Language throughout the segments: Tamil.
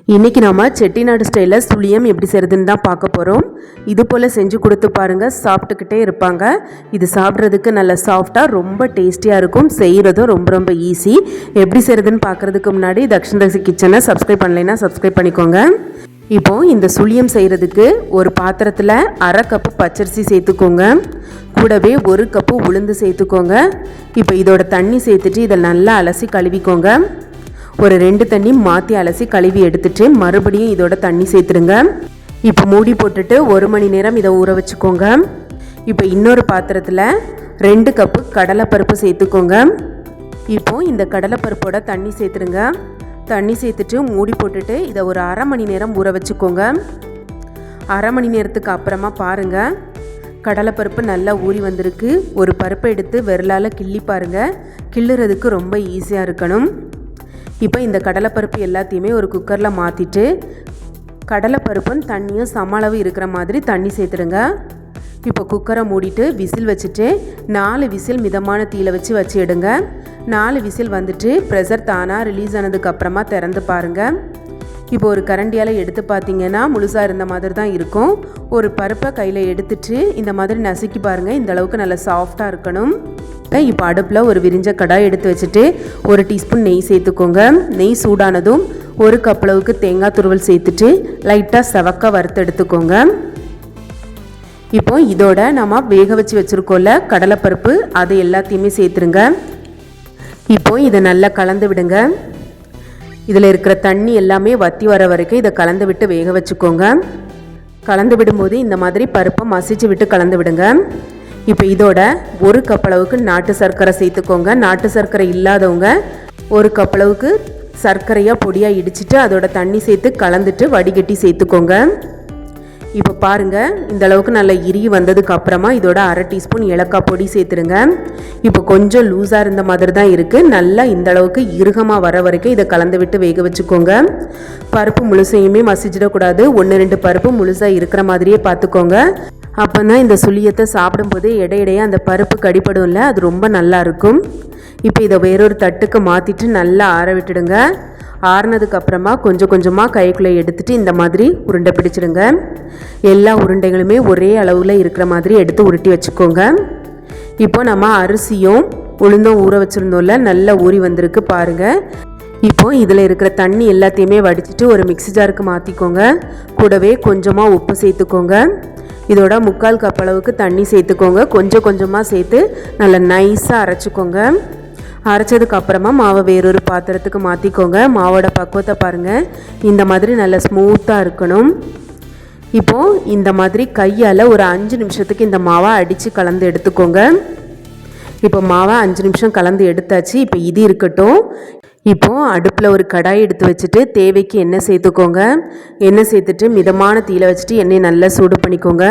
இன்றைக்கி நம்ம செட்டிநாடு ஸ்டைலில் சுழியம் எப்படி செய்கிறதுன்னு தான் பார்க்க போகிறோம். இது போல் செஞ்சு கொடுத்து பாருங்கள், சாப்பிட்டுக்கிட்டே இருப்பாங்க. இது சாப்பிட்றதுக்கு நல்ல சாஃப்டாக ரொம்ப டேஸ்டியாக இருக்கும். செய்கிறதும் ரொம்ப ரொம்ப ஈஸி. எப்படி செய்கிறதுன்னு பார்க்குறதுக்கு முன்னாடி தக்ஷிணதசி கிச்சனை சப்ஸ்கிரைப் பண்ணலைன்னா சப்ஸ்கிரைப் பண்ணிக்கோங்க. இப்போது இந்த சுழியம் செய்கிறதுக்கு ஒரு பாத்திரத்தில் 1/2 கப்பு பச்சரிசி சேர்த்துக்கோங்க. கூடவே 1 கப்பு உளுந்து சேர்த்துக்கோங்க. இப்போ இதோட தண்ணி சேர்த்துட்டு இதை நல்லா அலசி கழுவிக்கோங்க. ஒரு 2 தண்ணி மாற்றி அலசி கழுவி எடுத்துட்டு மறுபடியும் இதோட தண்ணி சேர்த்துருங்க. இப்போ மூடி போட்டுட்டு 1 மணி நேரம் இதை ஊற வச்சுக்கோங்க. இப்போ இன்னொரு பாத்திரத்தில் 2 கப்பு கடலைப்பருப்பு சேர்த்துக்கோங்க. இப்போது இந்த கடலைப்பருப்போட தண்ணி சேர்த்துருங்க. தண்ணி சேர்த்துட்டு மூடி போட்டுட்டு இதை ஒரு 1/2 மணி நேரம் ஊற வச்சுக்கோங்க. 1/2 மணி நேரத்துக்கு அப்புறமா பாருங்கள், கடலைப்பருப்பு நல்லா ஊறி வந்திருக்கு. ஒரு பருப்பை எடுத்து விரலால் கிள்ளி பாருங்கள். கிள்ளுறதுக்கு ரொம்ப ஈஸியாக இருக்கணும். இப்போ இந்த கடலைப்பருப்பு எல்லாத்தையுமே ஒரு குக்கரில் மாற்றிட்டு கடலைப்பருப்பும் தண்ணியும் சம அளவு இருக்கிற மாதிரி தண்ணி சேர்த்துடுங்க. இப்போ குக்கரை மூடிட்டு விசில் வச்சுட்டு 4 விசில் மிதமான தீயில வச்சு எடுங்க. 4 விசில் வந்துட்டு ப்ரெஷர் தானாக ரிலீஸ் ஆனதுக்கப்புறமா திறந்து பாருங்கள். இப்போ ஒரு கரண்டியால் எடுத்து பார்த்தீங்கன்னா முழுசாக இருந்த மாதிரி தான் இருக்கும். ஒரு பருப்பை கையில் எடுத்துட்டு இந்த மாதிரி நசுக்கி பாருங்கள். இந்த அளவுக்கு நல்லா சாஃப்டாக இருக்கணும். இப்போ அடுப்பில் ஒரு விரிஞ்ச கடாய் எடுத்து வச்சுட்டு 1 டீஸ்பூன் நெய் சேர்த்துக்கோங்க. நெய் சூடானதும் 1 கப் அளவுக்கு தேங்காய் துருவல் சேர்த்துட்டு லைட்டாக செவக்க வறுத்து எடுத்துக்கோங்க. இப்போ இதோட நம்ம வேக வச்சு வச்சுருக்கோம்ல கடலைப்பருப்பு, அதை எல்லாத்தையுமே சேர்த்துருங்க. இப்போ இதை நல்லா கலந்து விடுங்க. இதில் இருக்கிற தண்ணி எல்லாமே வற்றி வர வரைக்கும் இதை கலந்து விட்டு வேக வச்சுக்கோங்க. கலந்து விடும்போது இந்த மாதிரி பருப்பை மசிச்சு விட்டு கலந்து விடுங்க. இப்போ இதோட 1 கப் அளவுக்கு நாட்டு சர்க்கரை சேர்த்துக்கோங்க. நாட்டு சர்க்கரை இல்லாதவங்க 1 கப் அளவுக்கு சர்க்கரையாக பொடியாக இடிச்சிட்டு அதோட தண்ணி சேர்த்து கலந்துட்டு வடிகட்டி சேர்த்துக்கோங்க. இப்போ பாருங்கள், இந்த அளவுக்கு நல்லா இறுகி வந்ததுக்கு அப்புறமா இதோட 1/2 டீஸ்பூன் ஏலக்காய் பொடி சேர்த்துருங்க. இப்போ கொஞ்சம் லூஸாக இருந்த மாதிரி தான் இருக்குது. நல்லா இந்த அளவுக்கு இறுகமாக வர வரைக்கும் இதை கலந்து விட்டு வேக வச்சுக்கோங்க. பருப்பு முழுசையுமே மசிச்சிடக்கூடாது. 1-2 பருப்பு முழுசாக இருக்கிற மாதிரியே பார்த்துக்கோங்க. அப்போ தான் இந்த சுழியத்தை சாப்பிடும்போது இடையிடையே அந்த பருப்பு கடிப்படும்ல, அது ரொம்ப நல்லா இருக்கும். இப்போ இதை வேறொரு தட்டுக்கு மாற்றிட்டு நல்லா ஆற விட்டுடுங்க. ஆறுனதுக்கப்புறமா கொஞ்சம் கொஞ்சமாக கைக்குள்ளே எடுத்துகிட்டு இந்த மாதிரி உருண்டை பிடிச்சிடுங்க. எல்லா உருண்டைகளுமே ஒரே அளவில் இருக்கிற மாதிரி எடுத்து உருட்டி வச்சுக்கோங்க. இப்போ நம்ம அரிசியும் உளுந்தும் ஊற வச்சுருந்தோம்ல, நல்லா ஊறி வந்திருக்கு பாருங்கள். இப்போது இதில் இருக்கிற தண்ணி எல்லாத்தையுமே வடிச்சிட்டு ஒரு மிக்ஸி ஜாருக்கு மாற்றிக்கோங்க. கூடவே கொஞ்சமாக உப்பு சேர்த்துக்கோங்க. இதோட 3/4 கப் அளவுக்கு தண்ணி சேர்த்துக்கோங்க. கொஞ்சம் கொஞ்சமாக சேர்த்து நல்லா நைஸாக அரைச்சிக்கோங்க. அரைச்சதுக்கு அப்புறமா மாவை வேறொரு பாத்திரத்துக்கு மாற்றிக்கோங்க. மாவோட பக்குவத்தை பாருங்கள், இந்த மாதிரி நல்லா ஸ்மூத்தாக இருக்கணும். இப்போது இந்த மாதிரி கையால் ஒரு 5 நிமிஷத்துக்கு இந்த மாவை அடித்து கலந்து எடுத்துக்கோங்க. இப்போ மாவை 5 நிமிஷம் கலந்து எடுத்தாச்சு. இப்போ இது இருக்கட்டும். இப்போது அடுப்பில் ஒரு கடாய் எடுத்து வச்சுட்டு தேவைக்கு எண்ணெய் சேர்த்துக்கோங்க. எண்ணெய் சேர்த்துட்டு மிதமான தீயில வச்சுட்டு எண்ணெயை நல்லா சூடு பண்ணிக்கோங்க.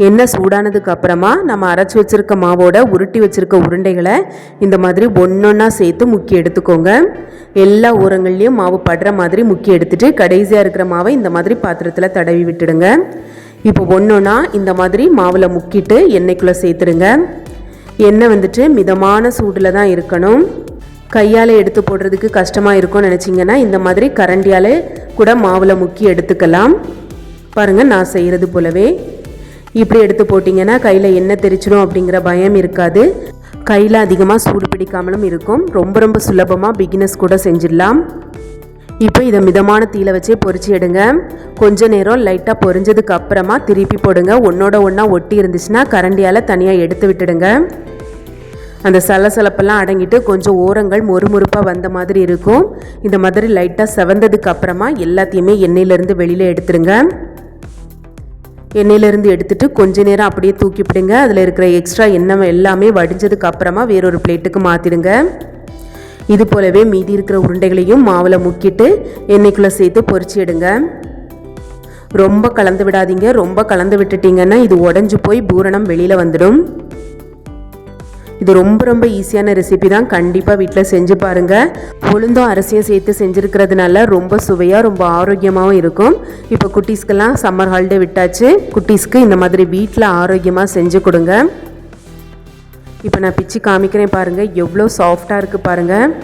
எண்ணெய் சூடானதுக்கு அப்புறமா நம்ம அரைச்சி வச்சுருக்க மாவோட உருட்டி வச்சுருக்க உருண்டைகளை இந்த மாதிரி ஒன்றொன்னா சேர்த்து முக்கி எடுத்துக்கோங்க. எல்லா ஓரங்கள்லேயும் மாவு படுற மாதிரி முக்கி எடுத்துட்டு கடைசியாக இருக்கிற மாவை இந்த மாதிரி பாத்திரத்தில் தடவி விட்டுடுங்க. இப்போ ஒன்றொன்னா இந்த மாதிரி மாவில் முக்கிட்டு எண்ணெய்க்குள்ளே சேர்த்துடுங்க. எண்ணெய் வந்துட்டு மிதமான சூடில் தான் இருக்கணும். கையால் எடுத்து போடுறதுக்கு கஷ்டமாக இருக்கும்னு நினச்சிங்கன்னா இந்த மாதிரி கரண்டியால் கூட மாவில் முக்கி எடுத்துக்கலாம். பாருங்கள், நான் செய்கிறது போலவே இப்படி எடுத்து போட்டிங்கன்னா கையில் எண்ணெய் தெரிச்சிடும் அப்படிங்கிற பயம் இருக்காது. கையில் அதிகமாக சூடு பிடிக்காமலும் இருக்கும். ரொம்ப ரொம்ப சுலபமாக பிகினர்ஸ் கூட செஞ்சிடலாம். இப்போ இதை மிதமான தீயில வச்சே பொரிச்சு எடுங்க. கொஞ்ச நேரம் லைட்டாக பொரிஞ்சதுக்கு அப்புறமா திருப்பி போடுங்க. ஒன்றோட ஒன்றா ஒட்டி இருந்துச்சுன்னா கரண்டியால் தனியாக எடுத்து விட்டுடுங்க. அந்த சலசலப்பெல்லாம் அடங்கிட்டு கொஞ்சம் ஓரங்கள் மொறுமொறுப்பாக வந்த மாதிரி இருக்கும். இந்த மாதிரி லைட்டாக செவந்ததுக்கு அப்புறமா எல்லாத்தையுமே எண்ணெயிலேருந்து வெளியில் எடுத்துருங்க. எண்ணெயிலேருந்து எடுத்துட்டு கொஞ்ச நேரம் அப்படியே தூக்கிப்பிடுங்க. அதில் இருக்கிற எக்ஸ்ட்ரா எண்ணெய் எல்லாமே வடிஞ்சதுக்கு அப்புறமா வேறொரு பிளேட்டுக்கு மாற்றிடுங்க. இது போலவே மீதி இருக்கிற உருண்டைகளையும் மாவில் முக்கிட்டு எண்ணெய்க்குள்ளே சேர்த்து பொரிச்சு எடுங்க. ரொம்ப கலந்து விடாதீங்க. ரொம்ப கலந்து விட்டுட்டிங்கன்னா இது உடஞ்சி போய் பூரணம் வெளியில் வந்துடும். இது ரொம்ப ரொம்ப ஈஸியான ரெசிபி தான். கண்டிப்பாக வீட்டில் செஞ்சு பாருங்கள். உளுந்தும் அரிசியும் சேர்த்து செஞ்சுருக்கிறதுனால ரொம்ப சுவையாக ரொம்ப ஆரோக்கியமாகவும் இருக்கும். இப்போ குட்டீஸ்க்கெல்லாம் சம்மர் ஹாலிடே விட்டாச்சு. குட்டீஸ்க்கு இந்த மாதிரி வீட்டில் ஆரோக்கியமாக செஞ்சு கொடுங்க. இப்போ நான் பிச்சு காமிக்கிறேன் பாருங்கள், எவ்வளோ சாஃப்டாக இருக்குது பாருங்கள்.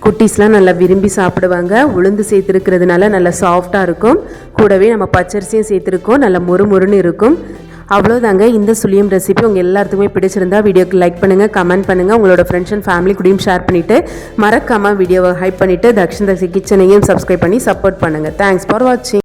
குட்டீஸ்லாம் நல்லா விரும்பி சாப்பிடுவாங்க. உளுந்து சேர்த்துருக்கிறதுனால நல்லா சாஃப்டாக இருக்கும். கூடவே நம்ம பச்சரிசியும் சேர்த்துருக்கோம், நல்லா மொறுமொறுன்னு இருக்கும். அவ்வளோதாங்க. இந்த சுழியம் ரெசிபி உங்கள் எல்லாத்துக்குமே பிடிச்சிருந்தா வீடியோக்கு லைக் பண்ணுங்கள், கமெண்ட் பண்ணுங்கள், உங்களோட ஃப்ரெண்ட்ஸ் அண்ட் ஃபேமிலி கூடயும் ஷேர் பண்ணிவிட்டு மறக்காமல் வீடியோவை ஹைப் பண்ணிவிட்டு தக்ஷின் தக்ஷி கிச்சனையும் சப்ஸ்கிரைப் பண்ணி சப்போர்ட் பண்ணுங்கள். தேங்க்ஸ் ஃபார் வாட்சிங்.